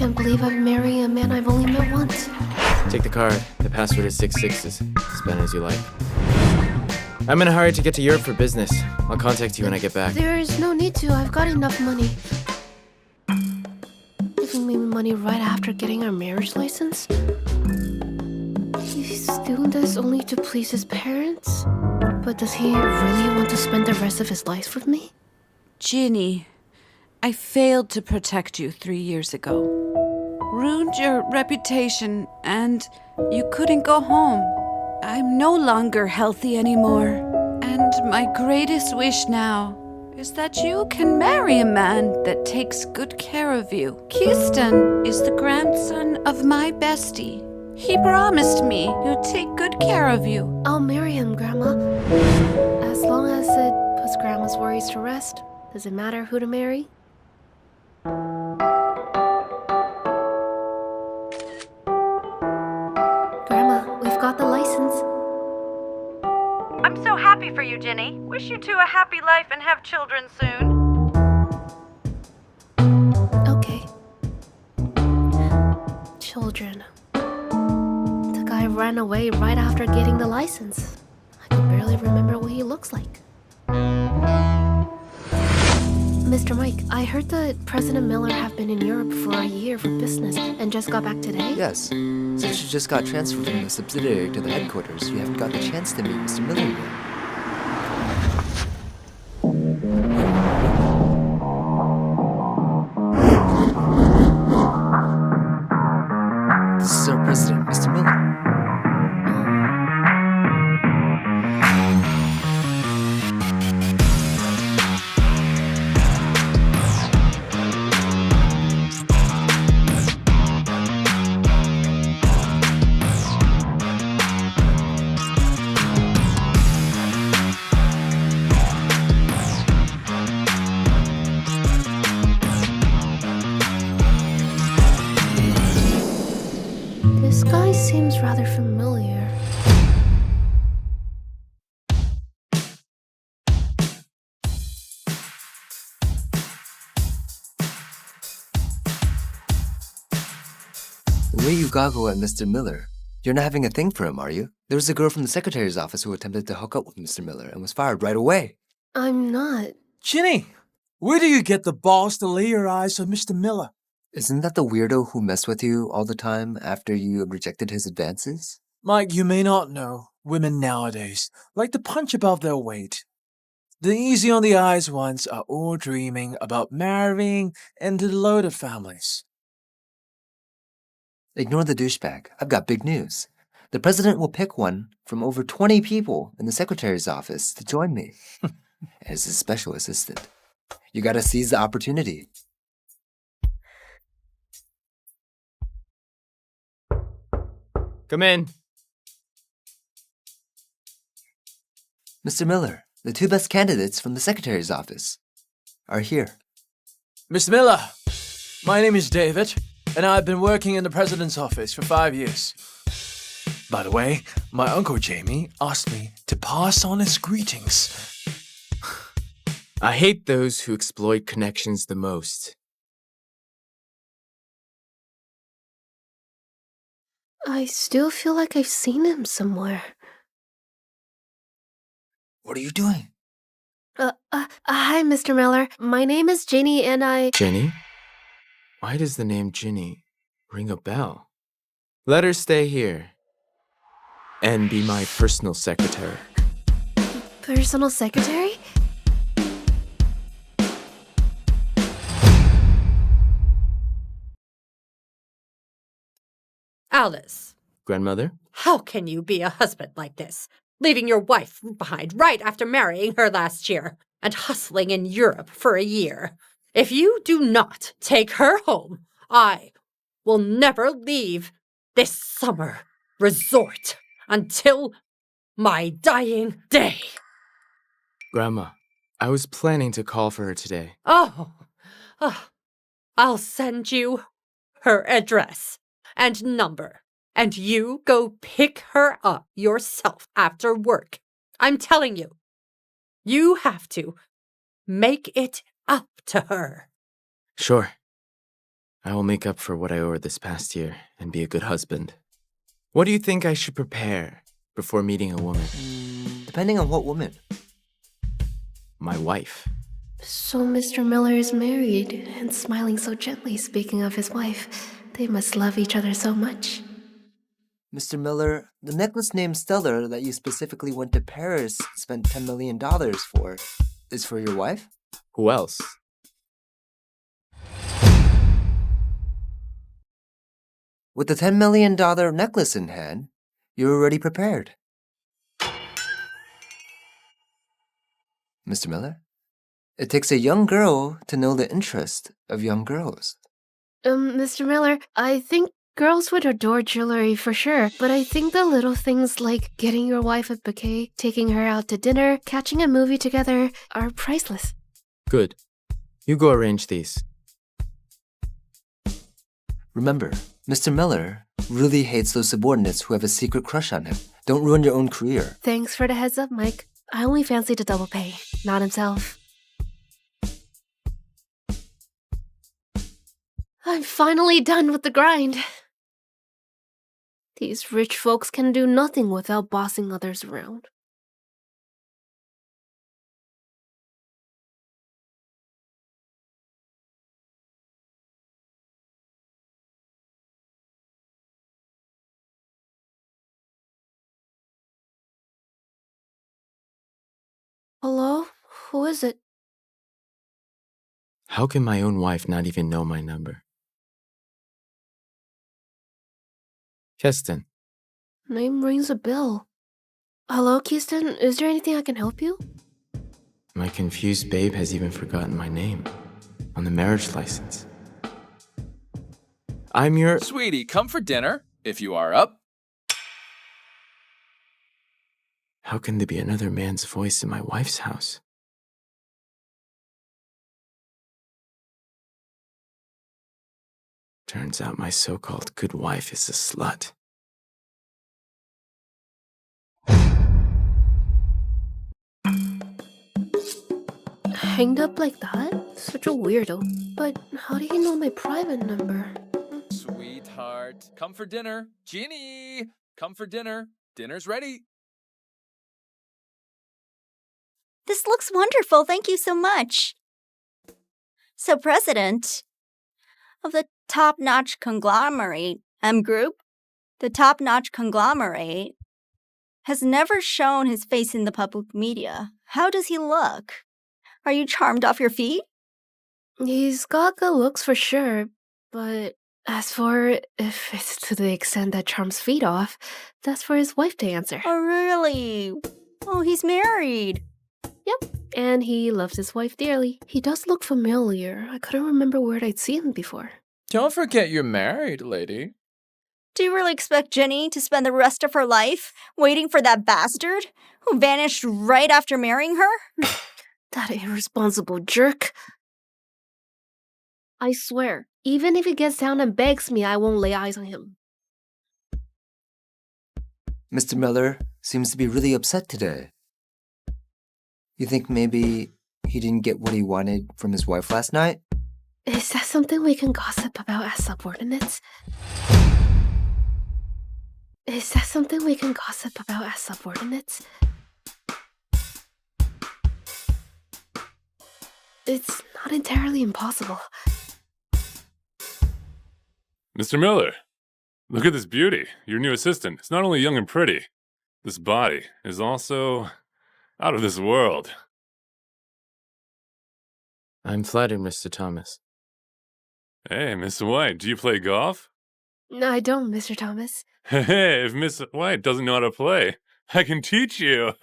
can't believe I'm marrying a man I've only met once. Take the card. The password is 6 6s. Spend as you like. I'm in a hurry to get to Europe for business. I'll contact you when I get back. There is no need to. I've got enough money. Giving me money right after getting our marriage license? He's doing this only to please his parents? But does he really want to spend the rest of his life with me? Ginny, I failed to protect you 3 years ago. Ruined your reputation, and you couldn't go home. I'm no longer healthy anymore. And my greatest wish now is that you can marry a man that takes good care of you. Kesten is the grandson of my bestie. He promised me he'd take good care of you. I'll marry him, Grandma. As long as it puts Grandma's worries to rest. Does it matter who to marry? Grandma, we've got the license. I'm so happy for you, Ginny. Wish you two a happy life and have children soon. Okay. Children. The guy ran away right after getting the license. I can barely remember what he looks like. Mr. Mike, I heard that President Miller have been in Europe for a year for business and just got back today? Yes. Since you just got transferred from the subsidiary to the headquarters, you haven't got the chance to meet Mr. Miller yet. This is our president, Mr. Miller. This guy seems rather familiar. The way you goggle at Mr. Miller, you're not having a thing for him, are you? There was a girl from the secretary's office who attempted to hook up with Mr. Miller and was fired right away. I'm not. Ginny, where do you get the balls to lay your eyes on Mr. Miller? Isn't that the weirdo who messed with you all the time after you rejected his advances? Mike, you may not know, women nowadays like to punch above their weight. The easy-on-the-eyes ones are all dreaming about marrying into loaded families. Ignore the douchebag. I've got big news. The president will pick one from over 20 people in the secretary's office to join me as his special assistant. You gotta seize the opportunity. Come in. Mr. Miller, the two best candidates from the secretary's office are here. Mr. Miller, my name is David, and I've been working in the president's office for 5 years. By the way, my Uncle Jamie asked me to pass on his greetings. I hate those who exploit connections the most. I still feel like I've seen him somewhere. What are you doing? Hi, Mr. Miller. My name is Ginny, and I... Ginny? Why does the name Ginny ring a bell? Let her stay here and be my personal secretary. Personal secretary? Alice, Grandmother? how can you be a husband like this? Leaving your wife behind right after marrying her last year and hustling in Europe for a year. If you do not take her home, I will never leave this summer resort until my dying day. Grandma, I was planning to call for her today. Oh, I'll send you her address and number, and you go pick her up yourself after work. I'm telling you, you have to make it up to her. Sure. I will make up for what I owe her this past year and be a good husband. What do you think I should prepare before meeting a woman? Depending on what woman. My wife. So Mr. Miller is married and smiling so gently, speaking of his wife. They must love each other so much. Mr. Miller, the necklace named Stellar that you specifically went to Paris and spent $10 million for is for your wife? Who else? With the $10 million necklace in hand, you're already prepared. Mr. Miller, it takes a young girl to know the interest of young girls. Mr. Miller, I think girls would adore jewelry for sure, but I think the little things like getting your wife a bouquet, taking her out to dinner, catching a movie together are priceless. Good. You go arrange these. Remember, Mr. Miller really hates those subordinates who have a secret crush on him. Don't ruin your own career. Thanks for the heads up, Mike. I only fancied a double pay, not himself. I'm finally done with the grind. These rich folks can do nothing without bossing others around. Hello? Who is it? How can my own wife not even know my number? Kesten. Name rings a bell. Hello, Kesten? Is there anything I can help you? My confused babe has even forgotten my name on the marriage license. I'm your... Sweetie, come for dinner, if you are up. How can there be another man's voice in my wife's house? Turns out my so-called good wife is a slut. Hanged up like that? Such a weirdo. But how do you know my private number? Sweetheart, come for dinner. Ginny, come for dinner. Dinner's ready. This looks wonderful. Thank you so much. So, President of the top-notch conglomerate, Group, the top-notch conglomerate, has never shown his face in the public media. How does he look? Are you charmed off your feet? He's got good looks for sure, but as for if it's to the extent that charms feet off, that's for his wife to answer. Oh, really? Oh, he's married. Yep, and he loves his wife dearly. He does look familiar. I couldn't remember where I'd seen him before. Don't forget you're married, lady. Do you really expect Ginny to spend the rest of her life waiting for that bastard who vanished right after marrying her? That irresponsible jerk. I swear, even if he gets down and begs me, I won't lay eyes on him. Mr. Miller seems to be really upset today. You think maybe he didn't get what he wanted from his wife last night? Is that something we can gossip about as subordinates? Is that something we can gossip about as subordinates? It's not entirely impossible. Mr. Miller, look at this beauty, your new assistant. It's not only young and pretty, this body is also out of this world. I'm flattered, Mr. Thomas. Hey, Miss White, do you play golf? No, I don't, Mr. Thomas. Hey, if Miss White doesn't know how to play, I can teach you.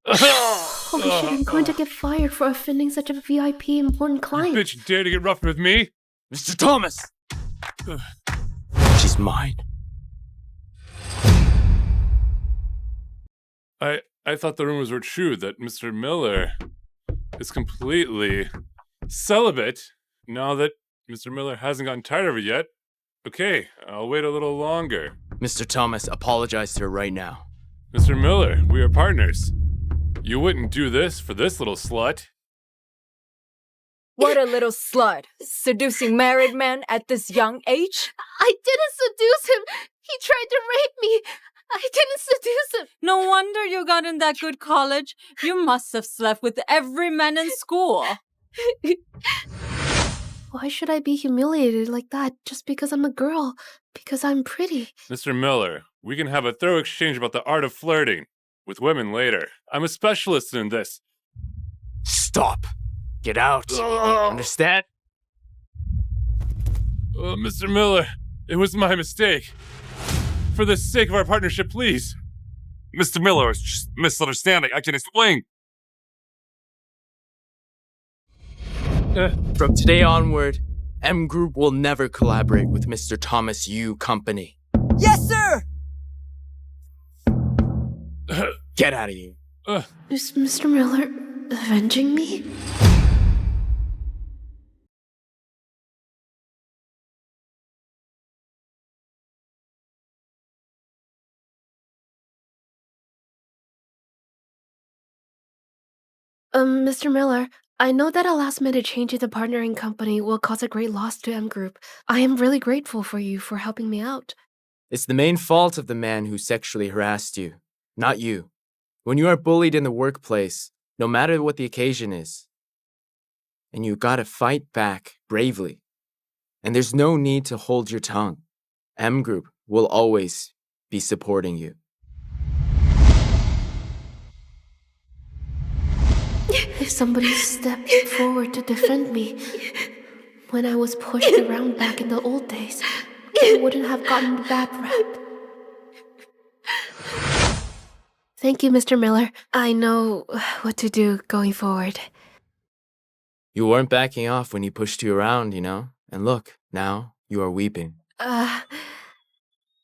Holy shit, I'm going to get fired for offending such a VIP important client. You bitch dare to get rough with me? Mr. Thomas! She's mine. I thought the rumors were true that Mr. Miller is completely celibate now that Mr. Miller hasn't gotten tired of it yet. Okay, I'll wait a little longer. Mr. Thomas, apologize to her right now. Mr. Miller, we are partners. You wouldn't do this for this little slut. What a little slut, seducing married men at this young age. I didn't seduce him. He tried to rape me. I didn't seduce him. No wonder you got in that good college. You must have slept with every man in school. Why should I be humiliated like that just because I'm a girl? Because I'm pretty. Mr. Miller, we can have a thorough exchange about the art of flirting with women later. I'm a specialist in this. Stop. Get out. Understand? Mr. Miller, it was my mistake. For the sake of our partnership, please. Mr. Miller, it's just misunderstanding. I can explain. From today onward, M Group will never collaborate with Mr. Thomas Yu Company. Yes, sir! Get out of here. Is Mr. Miller avenging me? Mr. Miller, I know that a last-minute change in the partnering company will cause a great loss to M Group. I am really grateful for you for helping me out. It's the main fault of the man who sexually harassed you, not you. When you are bullied in the workplace, no matter what the occasion is, and you gotta fight back bravely. And there's no need to hold your tongue. M Group will always be supporting you. If somebody stepped forward to defend me when I was pushed around back in the old days, I wouldn't have gotten the bad rap. Thank you, Mr. Miller. I know what to do going forward. You weren't backing off when he pushed you around, you know? And look, now you are weeping.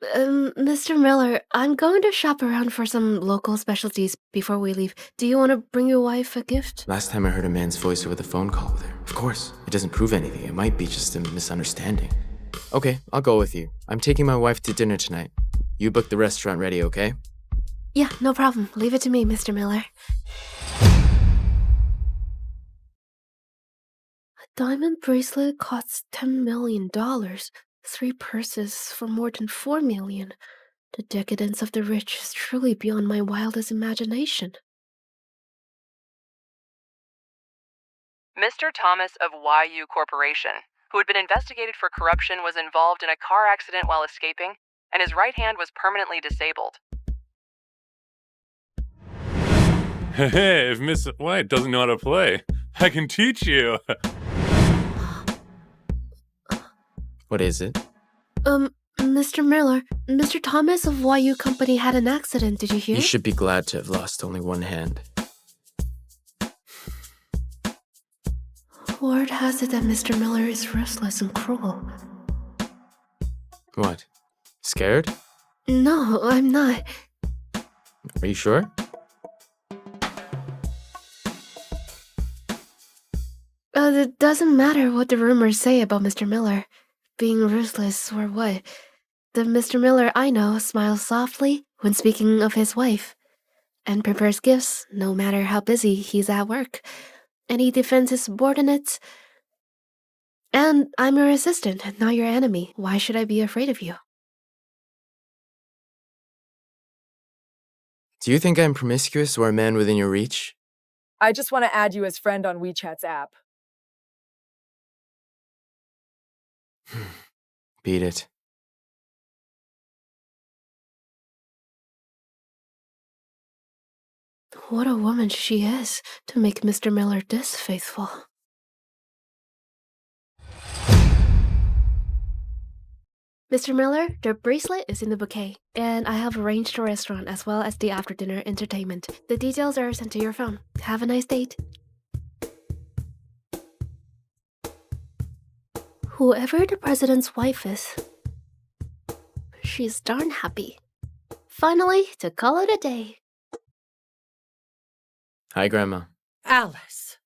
Mr. Miller, I'm going to shop around for some local specialties before we leave. Do you want to bring your wife a gift? Last time I heard a man's voice over the phone call with her. Of course, it doesn't prove anything. It might be just a misunderstanding. Okay, I'll go with you. I'm taking my wife to dinner tonight. You book the restaurant ready, okay? Yeah, no problem. Leave it to me, Mr. Miller. A diamond bracelet costs $10 million. 3 purses for more than $4 million. The decadence of the rich is truly beyond my wildest imagination. Mr. Thomas of YU Corporation, who had been investigated for corruption, was involved in a car accident while escaping, and his right hand was permanently disabled. Hey, if Miss White doesn't know how to play, I can teach you. What is it? Mr. Miller, Mr. Thomas of YU Company had an accident, did you hear? You should be glad to have lost only one hand. Word has it that Mr. Miller is ruthless and cruel. What? Scared? No, I'm not. Are you sure? It doesn't matter what the rumors say about Mr. Miller. Being ruthless or what. The Mr. Miller I know smiles softly when speaking of his wife, and prepares gifts no matter how busy he's at work, and he defends his subordinates. And I'm your assistant, not your enemy. Why should I be afraid of you? Do you think I'm promiscuous or a man within your reach? I just want to add you as friend on WeChat's app. Beat it. What a woman she is to make Mr. Miller this faithful. Mr. Miller, the bracelet is in the bouquet, and I have arranged a restaurant as well as the after-dinner entertainment. The details are sent to your phone. Have a nice date. Whoever the president's wife is, she's darn happy. Finally, to call it a day. Hi, Grandma. Alice,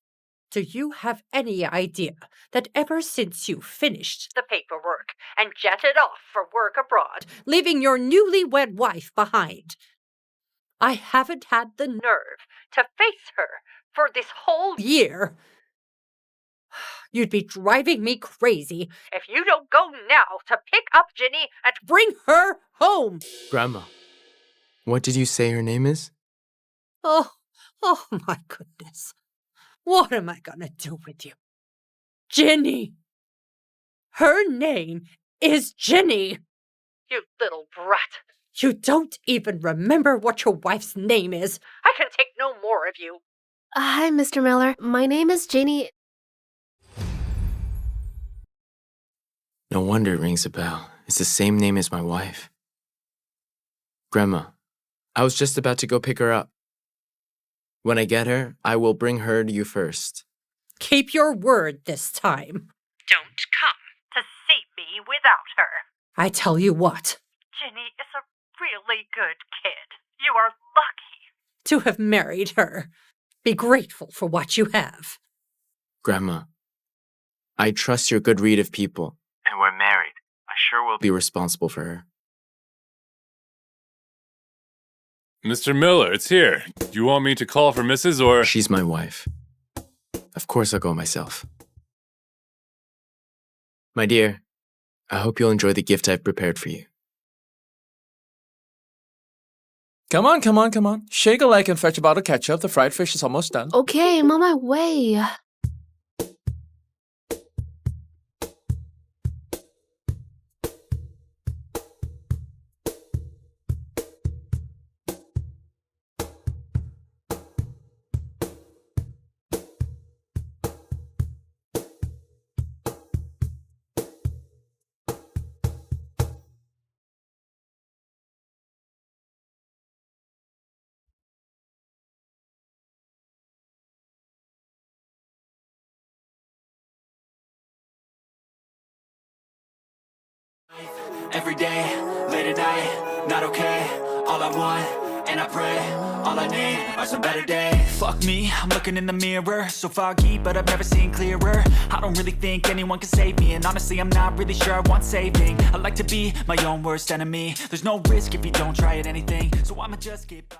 do you have any idea that ever since you finished the paperwork and jetted off for work abroad, leaving your newlywed wife behind, I haven't had the nerve to face her for this whole year? You'd be driving me crazy if you don't go now to pick up Ginny and bring her home. Grandma, what did you say her name is? Oh my goodness. What am I gonna do with you? Ginny! Her name is Ginny! You little brat. You don't even remember what your wife's name is. I can take no more of you. Hi, Mr. Miller. My name is Ginny. No wonder it rings a bell. It's the same name as my wife. Grandma, I was just about to go pick her up. When I get her, I will bring her to you first. Keep your word this time. Don't come to see me without her. I tell you what, Ginny is a really good kid. You are lucky. to have married her. Be grateful for what you have. Grandma, I trust your good read of people. And we're married. I sure will be responsible for her. Mr. Miller, it's here. Do you want me to call for Mrs. or... She's my wife. Of course I'll go myself. My dear, I hope you'll enjoy the gift I've prepared for you. Come on, come on, come on. Shake a leg and fetch a bottle of ketchup. The fried fish is almost done. Okay, I'm on my way. Every day, late at night, not okay. All I want, and I pray, all I need are some better days. Fuck me, I'm looking in the mirror, so foggy, but I've never seen clearer. I don't really think anyone can save me, and honestly, I'm not really sure I want saving. I like to be my own worst enemy. There's no risk if you don't try at anything, so I'ma just keep